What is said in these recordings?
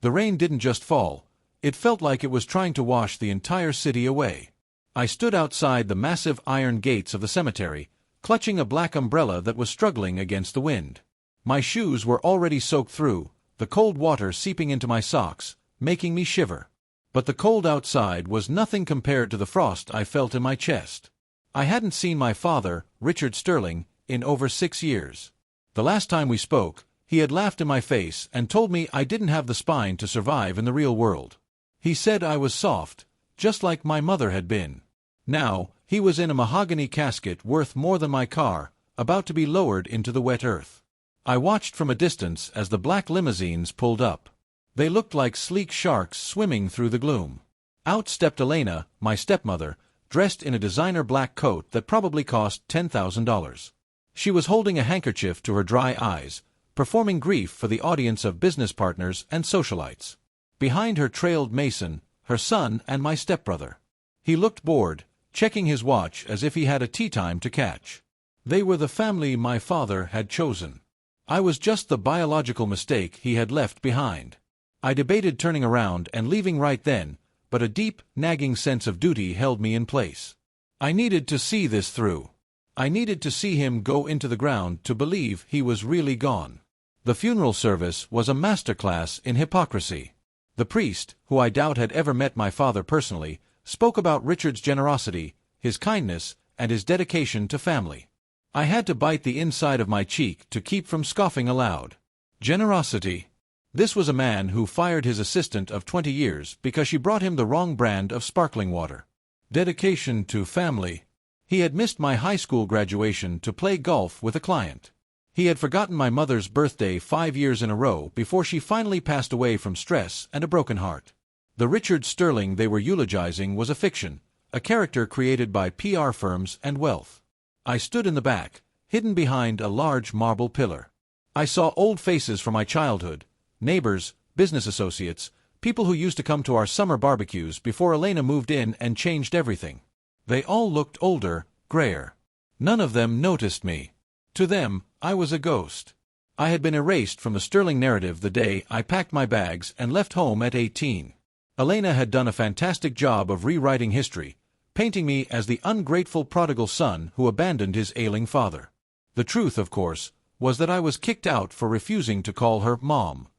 The rain didn't just fall, it felt like it was trying to wash the entire city away. I stood outside the massive iron gates of the cemetery, clutching a black umbrella that was struggling against the wind. My shoes were already soaked through, the cold water seeping into my socks, making me shiver. But the cold outside was nothing compared to the frost I felt in my chest. I hadn't seen my father, Richard Sterling, in over 6 years. The last time we spoke, he had laughed in my face and told me I didn't have the spine to survive in the real world. He said I was soft, just like my mother had been. Now, he was in a mahogany casket worth more than my car, about to be lowered into the wet earth. I watched from a distance as the black limousines pulled up. They looked like sleek sharks swimming through the gloom. Out stepped Elena, my stepmother, dressed in a designer black coat that probably cost $10,000. She was holding a handkerchief to her dry eyes, performing grief for the audience of business partners and socialites. Behind her trailed Mason, her son, and my stepbrother. He looked bored, checking his watch as if he had a tea time to catch. They were the family my father had chosen. I was just the biological mistake he had left behind. I debated turning around and leaving right then, but a deep, nagging sense of duty held me in place. I needed to see this through. I needed to see him go into the ground to believe he was really gone. The funeral service was a masterclass in hypocrisy. The priest, who I doubt had ever met my father personally, spoke about Richard's generosity, his kindness, and his dedication to family. I had to bite the inside of my cheek to keep from scoffing aloud. Generosity? This was a man who fired his assistant of 20 years because she brought him the wrong brand of sparkling water. Dedication to family? He had missed my high school graduation to play golf with a client. He had forgotten my mother's birthday 5 years in a row before she finally passed away from stress and a broken heart. The Richard Sterling they were eulogizing was a fiction, a character created by PR firms and wealth. I stood in the back, hidden behind a large marble pillar. I saw old faces from my childhood, neighbors, business associates, people who used to come to our summer barbecues before Elena moved in and changed everything. They all looked older, grayer. None of them noticed me. To them, I was a ghost. I had been erased from the Sterling narrative the day I packed my bags and left home at 18. Elena had done a fantastic job of rewriting history, painting me as the ungrateful prodigal son who abandoned his ailing father. The truth, of course, was that I was kicked out for refusing to call her Mom.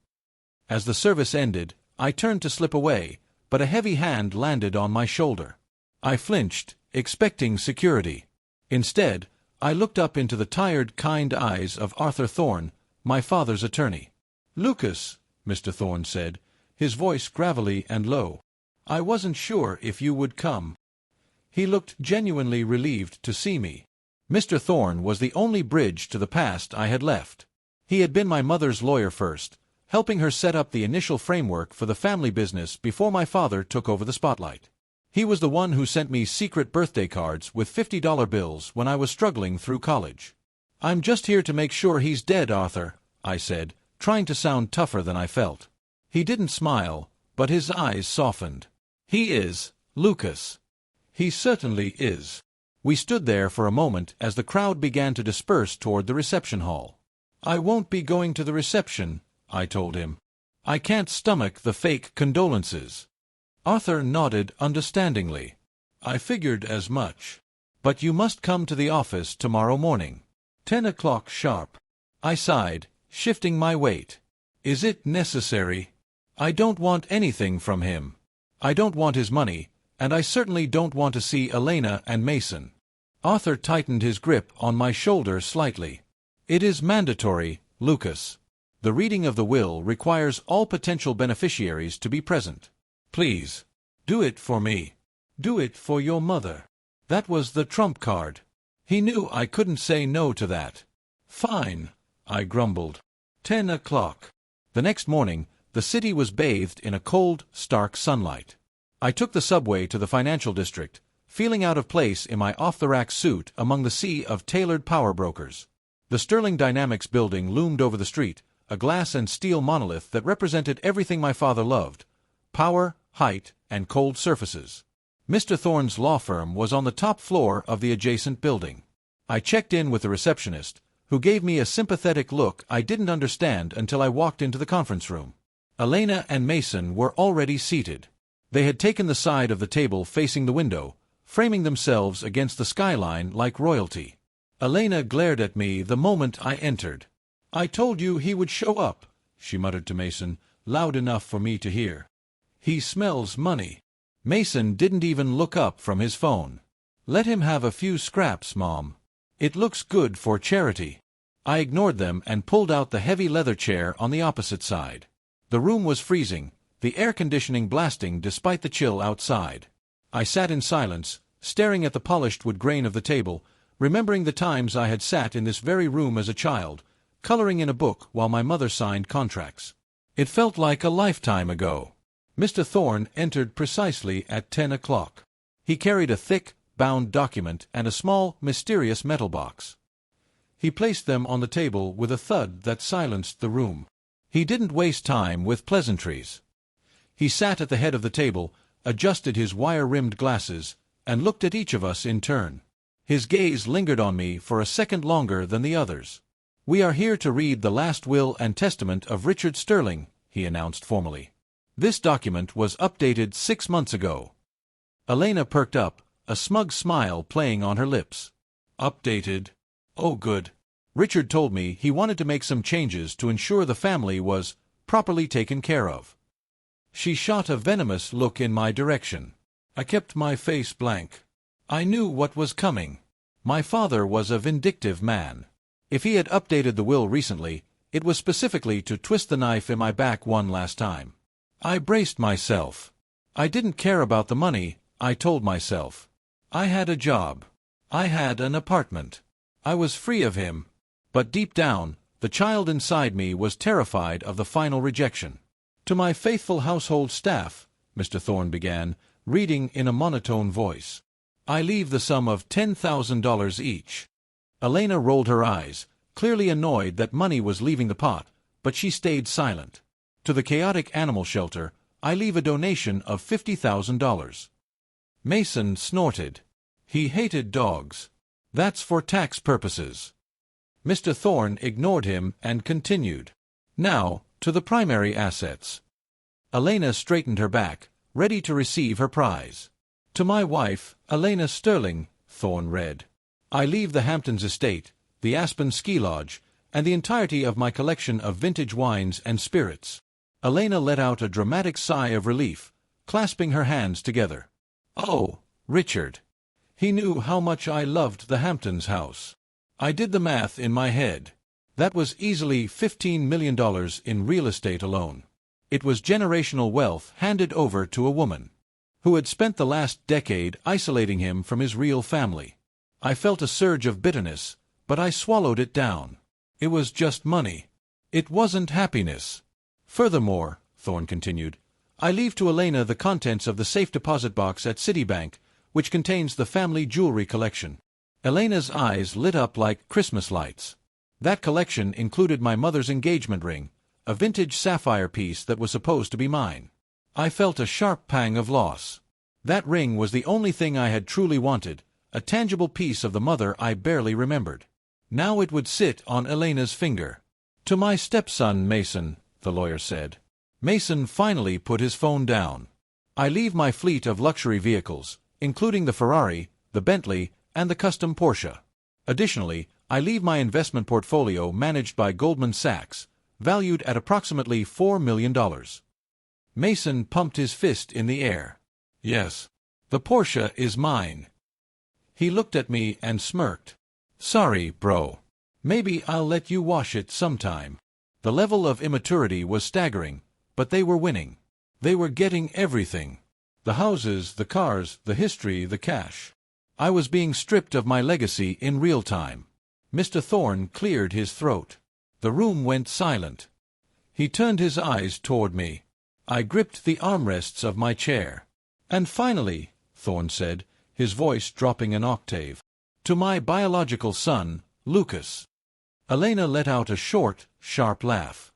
As the service ended, I turned to slip away, but a heavy hand landed on my shoulder. I flinched, expecting security. Instead, I looked up into the tired, kind eyes of Arthur Thorne, my father's attorney. "Lucas," Mr. Thorne said, his voice gravelly and low. "I wasn't sure if you would come." He looked genuinely relieved to see me. Mr. Thorne was the only bridge to the past I had left. He had been my mother's lawyer first, helping her set up the initial framework for the family business before my father took over the spotlight. He was the one who sent me secret birthday cards with $50 bills when I was struggling through college. "I'm just here to make sure he's dead, Arthur," I said, trying to sound tougher than I felt. He didn't smile, but his eyes softened. "He is, Lucas. He certainly is." We stood there for a moment as the crowd began to disperse toward the reception hall. "I won't be going to the reception," I told him. "I can't stomach the fake condolences." Arthur nodded understandingly. "I figured as much. But you must come to the office tomorrow morning. 10 o'clock sharp." I sighed, shifting my weight. "Is it necessary? I don't want anything from him. I don't want his money, and I certainly don't want to see Elena and Mason." Arthur tightened his grip on my shoulder slightly. "It is mandatory, Lucas. The reading of the will requires all potential beneficiaries to be present. Please, do it for me. Do it for your mother." That was the trump card. He knew I couldn't say no to that. "Fine," I grumbled. 10 o'clock. The next morning, the city was bathed in a cold, stark sunlight. I took the subway to the financial district, feeling out of place in my off-the-rack suit among the sea of tailored power brokers. The Sterling Dynamics building loomed over the street, a glass and steel monolith that represented everything my father loved: power, height, and cold surfaces. Mr. Thorne's law firm was on the top floor of the adjacent building. I checked in with the receptionist, who gave me a sympathetic look I didn't understand until I walked into the conference room. Elena and Mason were already seated. They had taken the side of the table facing the window, framing themselves against the skyline like royalty. Elena glared at me the moment I entered. "I told you he would show up," she muttered to Mason, loud enough for me to hear. "He smells money." Mason didn't even look up from his phone. "Let him have a few scraps, Mom. It looks good for charity." I ignored them and pulled out the heavy leather chair on the opposite side. The room was freezing, the air conditioning blasting despite the chill outside. I sat in silence, staring at the polished wood grain of the table, remembering the times I had sat in this very room as a child, coloring in a book while my mother signed contracts. It felt like a lifetime ago. Mr. Thorne entered precisely at 10 o'clock. He carried a thick, bound document and a small, mysterious metal box. He placed them on the table with a thud that silenced the room. He didn't waste time with pleasantries. He sat at the head of the table, adjusted his wire-rimmed glasses, and looked at each of us in turn. His gaze lingered on me for a second longer than the others. "We are here to read the last will and testament of Richard Sterling," he announced formally. "This document was updated 6 months ago." Elena perked up, a smug smile playing on her lips. "Updated? Oh, good. Richard told me he wanted to make some changes to ensure the family was properly taken care of." She shot a venomous look in my direction. I kept my face blank. I knew what was coming. My father was a vindictive man. If he had updated the will recently, it was specifically to twist the knife in my back one last time. I braced myself. I didn't care about the money, I told myself. I had a job. I had an apartment. I was free of him. But deep down, the child inside me was terrified of the final rejection. "To my faithful household staff," Mr. Thorne began, reading in a monotone voice, "I leave the sum of $10,000 each." Elena rolled her eyes, clearly annoyed that money was leaving the pot, but she stayed silent. "To the chaotic animal shelter, I leave a donation of $50,000. Mason snorted. He hated dogs. "That's for tax purposes." Mr. Thorne ignored him and continued. "Now, to the primary assets." Elena straightened her back, ready to receive her prize. "To my wife, Elena Sterling," Thorne read, "I leave the Hamptons estate, the Aspen ski lodge, and the entirety of my collection of vintage wines and spirits." Elena let out a dramatic sigh of relief, clasping her hands together. "Oh, Richard. He knew how much I loved the Hamptons house." I did the math in my head. That was easily $15 million in real estate alone. It was generational wealth handed over to a woman who had spent the last decade isolating him from his real family. I felt a surge of bitterness, but I swallowed it down. It was just money. It wasn't happiness. "Furthermore," Thorne continued, "I leave to Elena the contents of the safe deposit box at Citibank, which contains the family jewelry collection." Elena's eyes lit up like Christmas lights. That collection included my mother's engagement ring, a vintage sapphire piece that was supposed to be mine. I felt a sharp pang of loss. That ring was the only thing I had truly wanted, a tangible piece of the mother I barely remembered. Now it would sit on Elena's finger. "To my stepson, Mason," the lawyer said. Mason finally put his phone down. "I leave my fleet of luxury vehicles, including the Ferrari, the Bentley, and the custom Porsche. Additionally, I leave my investment portfolio managed by Goldman Sachs, valued at approximately $4 million. Mason pumped his fist in the air. "Yes, the Porsche is mine." He looked at me and smirked. "Sorry, bro. Maybe I'll let you wash it sometime." The level of immaturity was staggering, but they were winning. They were getting everything. The houses, the cars, the history, the cash. I was being stripped of my legacy in real time. Mr. Thorne cleared his throat. The room went silent. He turned his eyes toward me. I gripped the armrests of my chair. "And finally," Thorne said, his voice dropping an octave, "to my biological son, Lucas." Elena let out a short, sharp laugh.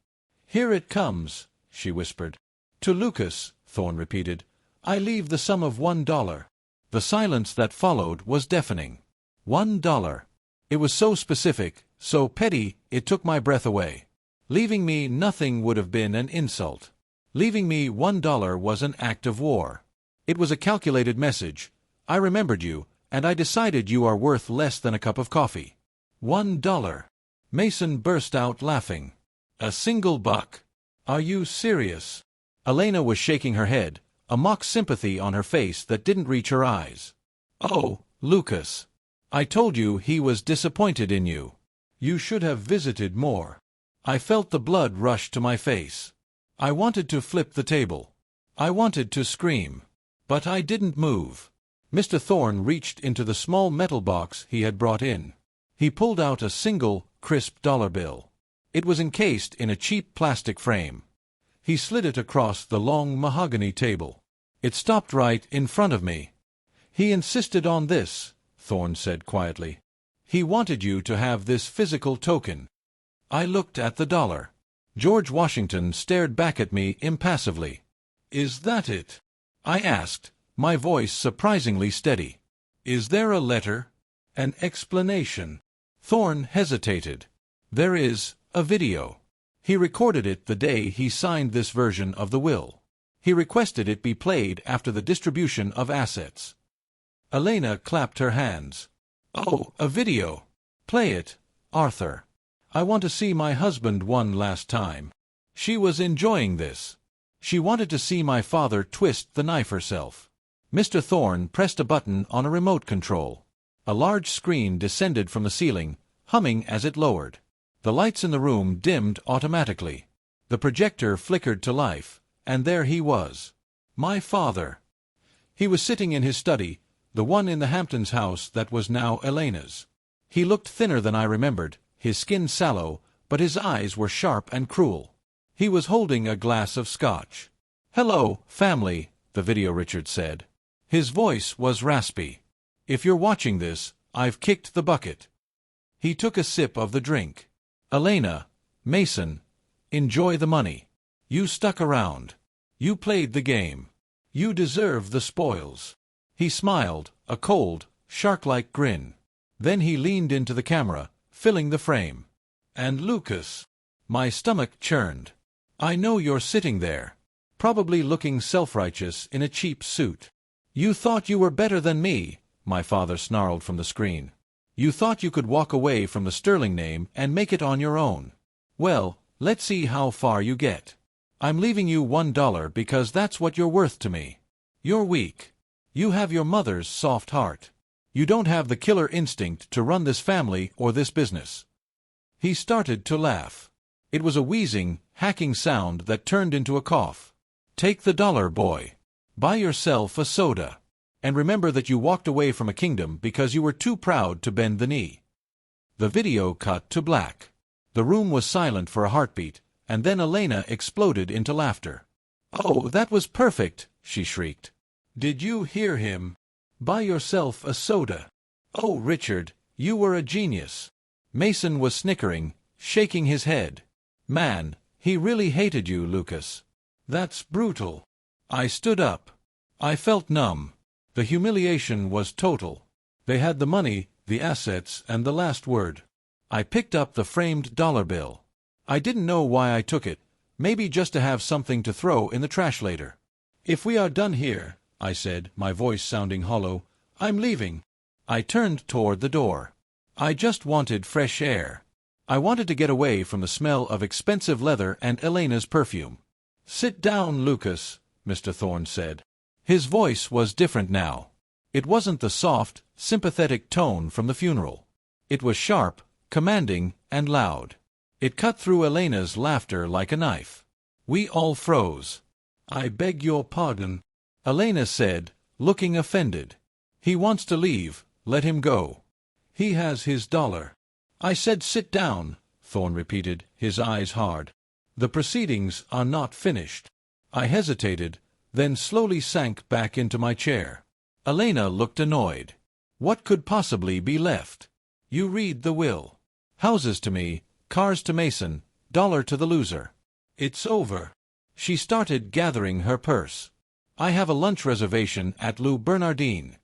"Here it comes," she whispered. "To Lucas," Thorne repeated, "I leave the sum of $1. The silence that followed was deafening. $1. It was so specific, so petty, it took my breath away. Leaving me nothing would have been an insult. Leaving me $1 was an act of war. It was a calculated message. I remembered you, and I decided you are worth less than a cup of coffee. $1. Mason burst out laughing. A single buck. Are you serious? Elena was shaking her head, a mock sympathy on her face that didn't reach her eyes. Oh, Lucas. I told you he was disappointed in you. You should have visited more. I felt the blood rush to my face. I wanted to flip the table. I wanted to scream. But I didn't move. Mr. Thorne reached into the small metal box he had brought in. He pulled out a single, crisp dollar bill. It was encased in a cheap plastic frame. He slid it across the long mahogany table. It stopped right in front of me. He insisted on this, Thorne said quietly. He wanted you to have this physical token. I looked at the dollar. George Washington stared back at me impassively. Is that it? I asked, my voice surprisingly steady. Is there a letter? An explanation? Thorne hesitated. There is a video. He recorded it the day he signed this version of the will. He requested it be played after the distribution of assets. Elena clapped her hands. Oh, a video. Play it, Arthur. I want to see my husband one last time. She was enjoying this. She wanted to see my father twist the knife herself. Mr. Thorne pressed a button on a remote control. A large screen descended from the ceiling, humming as it lowered. The lights in the room dimmed automatically. The projector flickered to life, and there he was. My father. He was sitting in his study, the one in the Hamptons house that was now Elena's. He looked thinner than I remembered, his skin sallow, but his eyes were sharp and cruel. He was holding a glass of scotch. Hello, family, the video Richard said. His voice was raspy. If you're watching this, I've kicked the bucket. He took a sip of the drink. Elena, Mason, enjoy the money. You stuck around. You played the game. You deserve the spoils. He smiled, a cold, shark-like grin. Then he leaned into the camera, filling the frame. And Lucas. My stomach churned. I know you're sitting there, probably looking self-righteous in a cheap suit. You thought you were better than me, my father snarled from the screen. You thought you could walk away from the Sterling name and make it on your own. Well, let's see how far you get. I'm leaving you $1 because that's what you're worth to me. You're weak. You have your mother's soft heart. You don't have the killer instinct to run this family or this business. He started to laugh. It was a wheezing, hacking sound that turned into a cough. Take the dollar, boy. Buy yourself a soda. And remember that you walked away from a kingdom because you were too proud to bend the knee. The video cut to black. The room was silent for a heartbeat, and then Elena exploded into laughter. Oh, that was perfect, she shrieked. Did you hear him? Buy yourself a soda. Oh, Richard, you were a genius. Mason was snickering, shaking his head. Man, he really hated you, Lucas. That's brutal. I stood up. I felt numb. The humiliation was total. They had the money, the assets, and the last word. I picked up the framed dollar bill. I didn't know why I took it, maybe just to have something to throw in the trash later. If we are done here, I said, my voice sounding hollow, I'm leaving. I turned toward the door. I just wanted fresh air. I wanted to get away from the smell of expensive leather and Elena's perfume. Sit down, Lucas, Mr. Thorne said. His voice was different now. It wasn't the soft, sympathetic tone from the funeral. It was sharp, commanding, and loud. It cut through Elena's laughter like a knife. We all froze. I beg your pardon, Elena said, looking offended. He wants to leave, let him go. He has his dollar. I said sit down, Thorne repeated, his eyes hard. The proceedings are not finished. I hesitated, then slowly sank back into my chair. Elena looked annoyed. What could possibly be left? You read the will. Houses to me, cars to Mason, dollar to the loser. It's over. She started gathering her purse. I have a lunch reservation at Lou Bernardine.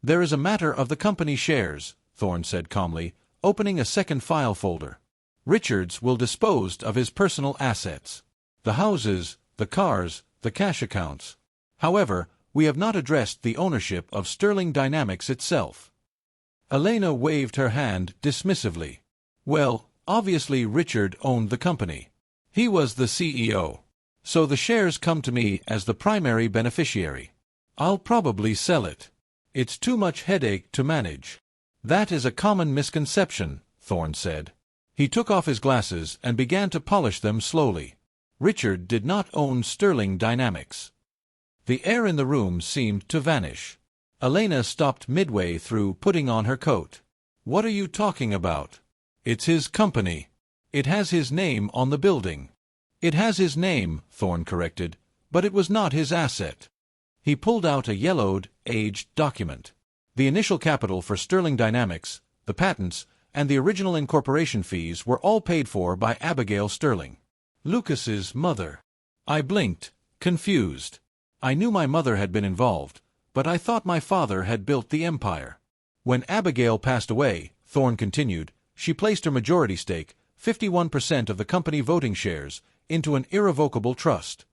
There is a matter of the company shares, Thorne said calmly, opening a second file folder. Richards will dispose of his personal assets. The houses, the cars, the cash accounts. However, we have not addressed the ownership of Sterling Dynamics itself. Elena waved her hand dismissively. Well, obviously Richard owned the company. He was the CEO. So the shares come to me as the primary beneficiary. I'll probably sell it. It's too much headache to manage. That is a common misconception, Thorne said. He took off his glasses and began to polish them slowly. Richard did not own Sterling Dynamics. The air in the room seemed to vanish. Elena stopped midway through putting on her coat. What are you talking about? It's his company. It has his name on the building. It has his name, Thorne corrected, but it was not his asset. He pulled out a yellowed, aged document. The initial capital for Sterling Dynamics, the patents, and the original incorporation fees were all paid for by Abigail Sterling, Lucas's mother. I blinked, confused. I knew my mother had been involved, but I thought my father had built the empire. When Abigail passed away, Thorne continued, she placed her majority stake, 51% of the company voting shares, into an irrevocable trust.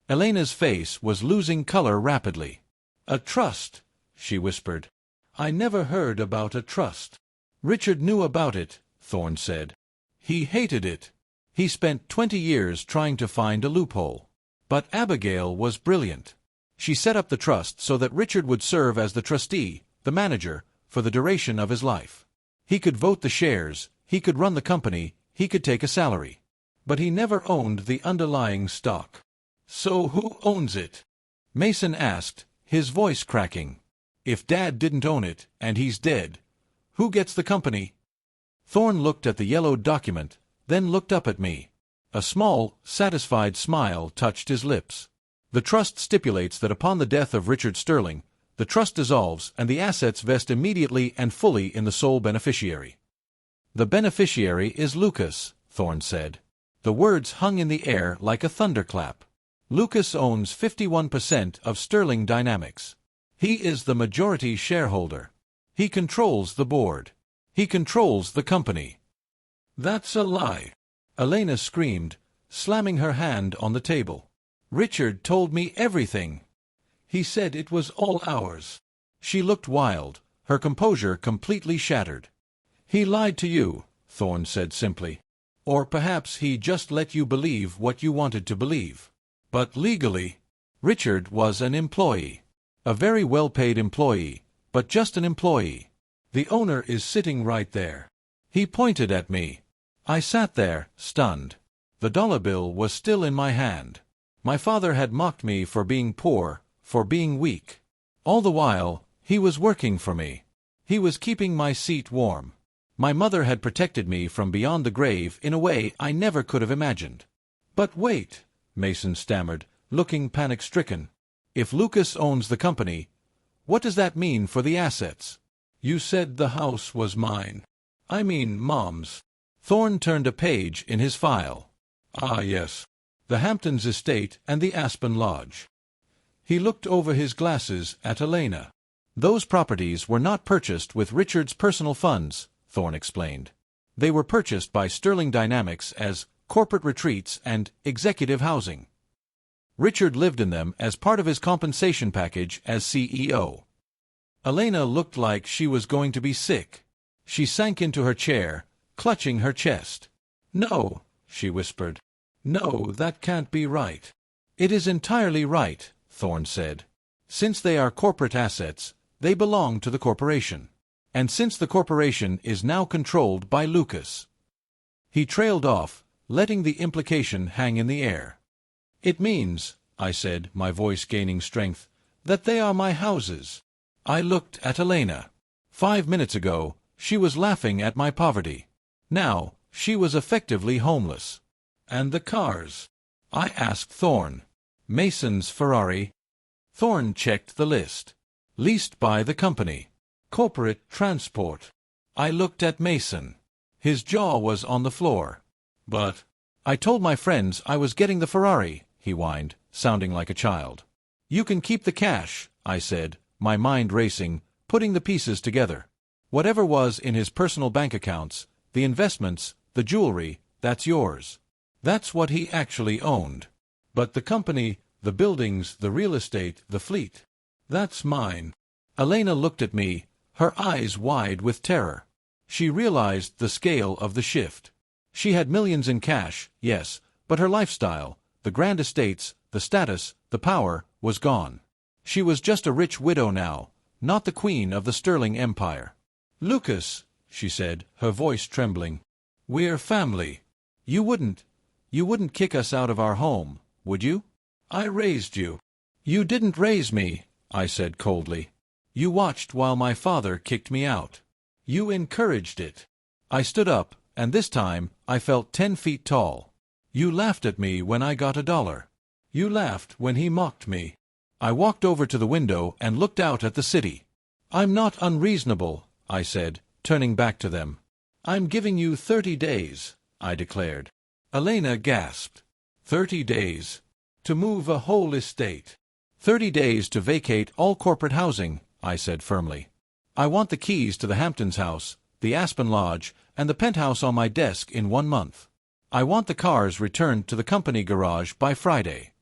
Elena's face was losing color rapidly. A trust, she whispered. I never heard about a trust. Richard knew about it, Thorne said. He hated it. He spent 20 years trying to find a loophole. But Abigail was brilliant. She set up the trust so that Richard would serve as the trustee, the manager, for the duration of his life. He could vote the shares, he could run the company, he could take a salary. But he never owned the underlying stock. So who owns it? Mason asked, his voice cracking. If Dad didn't own it, and he's dead, who gets the company? Thorne looked at the yellowed document, then looked up at me. A small, satisfied smile touched his lips. The trust stipulates that upon the death of Richard Sterling, the trust dissolves and the assets vest immediately and fully in the sole beneficiary. The beneficiary is Lucas, Thorne said. The words hung in the air like a thunderclap. Lucas owns 51% of Sterling Dynamics. He is the majority shareholder. He controls the board. He controls the company. That's a lie, Elena screamed, slamming her hand on the table. Richard told me everything. He said it was all ours. She looked wild, her composure completely shattered. He lied to you, Thorne said simply. Or perhaps he just let you believe what you wanted to believe. But legally, Richard was an employee. A very well-paid employee, but just an employee. The owner is sitting right there. He pointed at me. I sat there, stunned. The dollar bill was still in my hand. My father had mocked me for being poor, for being weak. All the while, he was working for me. He was keeping my seat warm. My mother had protected me from beyond the grave in a way I never could have imagined. But wait, Mason stammered, looking panic-stricken. If Lucas owns the company, what does that mean for the assets? You said the house was mine. I mean Mom's. Thorne turned a page in his file. Ah, yes. The Hamptons estate and the Aspen Lodge. He looked over his glasses at Elena. Those properties were not purchased with Richard's personal funds, Thorne explained. They were purchased by Sterling Dynamics as corporate retreats and executive housing. Richard lived in them as part of his compensation package as CEO. Elena looked like she was going to be sick. She sank into her chair, clutching her chest. No, she whispered. No, that can't be right. It is entirely right, Thorne said. Since they are corporate assets, they belong to the corporation. And since the corporation is now controlled by Lucas. He trailed off, letting the implication hang in the air. It means, I said, my voice gaining strength, that they are my houses. I looked at Elena. 5 minutes ago, she was laughing at my poverty. Now, she was effectively homeless. And the cars? I asked Thorne. Mason's Ferrari. Thorne checked the list. Leased by the company. Corporate transport. I looked at Mason. His jaw was on the floor. But I told my friends I was getting the Ferrari, he whined, sounding like a child. You can keep the cash, I said, my mind racing, putting the pieces together. Whatever was in his personal bank accounts, the investments, the jewelry, that's yours. That's what he actually owned. But the company, the buildings, the real estate, the fleet. That's mine. Elena looked at me, her eyes wide with terror. She realized the scale of the shift. She had millions in cash, yes, but her lifestyle, the grand estates, the status, the power, was gone. She was just a rich widow now, not the queen of the Sterling Empire. "Lucas," she said, her voice trembling, "we're family. You wouldn't kick us out of our home, would you? I raised you." "You didn't raise me," I said coldly. "You watched while my father kicked me out. You encouraged it." I stood up, and this time I felt 10 feet tall. "You laughed at me when I got $1. You laughed when he mocked me." I walked over to the window and looked out at the city. "I'm not unreasonable," I said, turning back to them. "I'm giving you 30 days, I declared. Elena gasped. 30 days? To move a whole estate? 30 days to vacate all corporate housing, I said firmly. I want the keys to the Hamptons house, the Aspen Lodge, and the penthouse on my desk in 1 month. I want the cars returned to the company garage by Friday.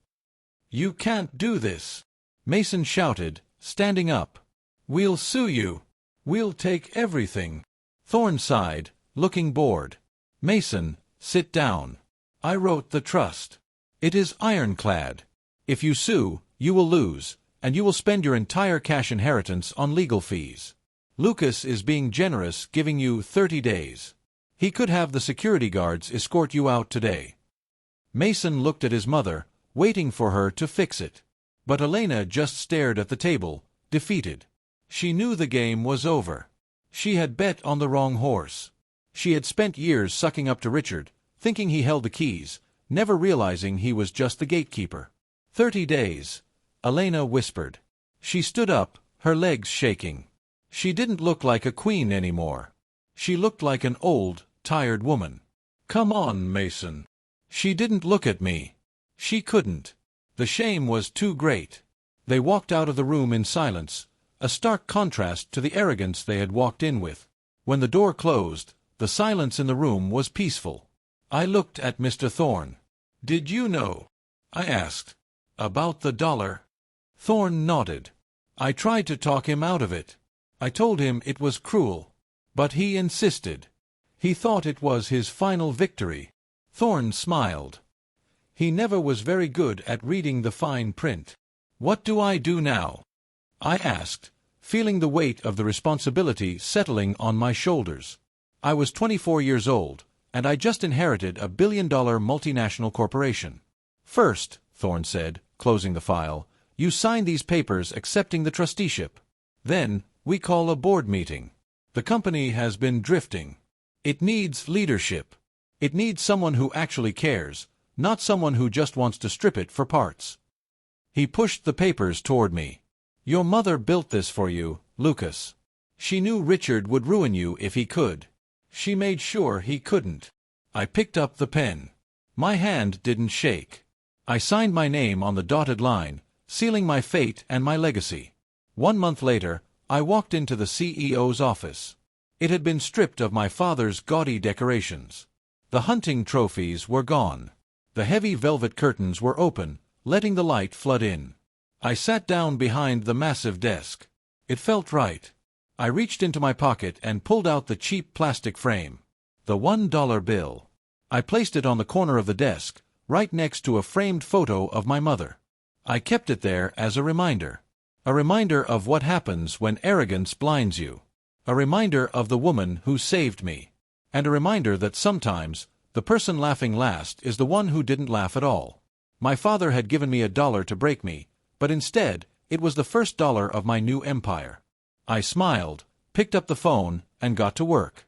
"You can't do this," Mason shouted, standing up. "We'll sue you. We'll take everything." Thorne sighed, looking bored. "Mason, sit down. I wrote the trust. It is ironclad. If you sue, you will lose, and you will spend your entire cash inheritance on legal fees. Lucas is being generous, giving you 30 days. He could have the security guards escort you out today." Mason looked at his mother, waiting for her to fix it. But Elena just stared at the table, defeated. She knew the game was over. She had bet on the wrong horse. She had spent years sucking up to Richard, thinking he held the keys, never realizing he was just the gatekeeper. 30 days, Elena whispered. She stood up, her legs shaking. She didn't look like a queen anymore. She looked like an old, tired woman. "Come on, Mason." She didn't look at me. She couldn't. The shame was too great. They walked out of the room in silence, a stark contrast to the arrogance they had walked in with. When the door closed, the silence in the room was peaceful. I looked at Mr. Thorne. "Did you know?" I asked. "About the $1? Thorne nodded. I tried to talk him out of it. I told him it was cruel. But he insisted. He thought it was his final victory. Thorne smiled. He never was very good at reading the fine print. "What do I do now?" I asked, feeling the weight of the responsibility settling on my shoulders. I was 24 years old, and I just inherited a billion-dollar multinational corporation. "First," Thorne said, closing the file, "you sign these papers accepting the trusteeship. Then, we call a board meeting. The company has been drifting. It needs leadership. It needs someone who actually cares, not someone who just wants to strip it for parts." He pushed the papers toward me. "Your mother built this for you, Lucas. She knew Richard would ruin you if he could. She made sure he couldn't." I picked up the pen. My hand didn't shake. I signed my name on the dotted line, sealing my fate and my legacy. 1 month later, I walked into the CEO's office. It had been stripped of my father's gaudy decorations. The hunting trophies were gone. The heavy velvet curtains were open, letting the light flood in. I sat down behind the massive desk. It felt right. I reached into my pocket and pulled out the cheap plastic frame. The $1 bill. I placed it on the corner of the desk, right next to a framed photo of my mother. I kept it there as a reminder. A reminder of what happens when arrogance blinds you. A reminder of the woman who saved me. And a reminder that sometimes, the person laughing last is the one who didn't laugh at all. My father had given me $1 to break me, but instead, it was the first $1 of my new empire. I smiled, picked up the phone, and got to work.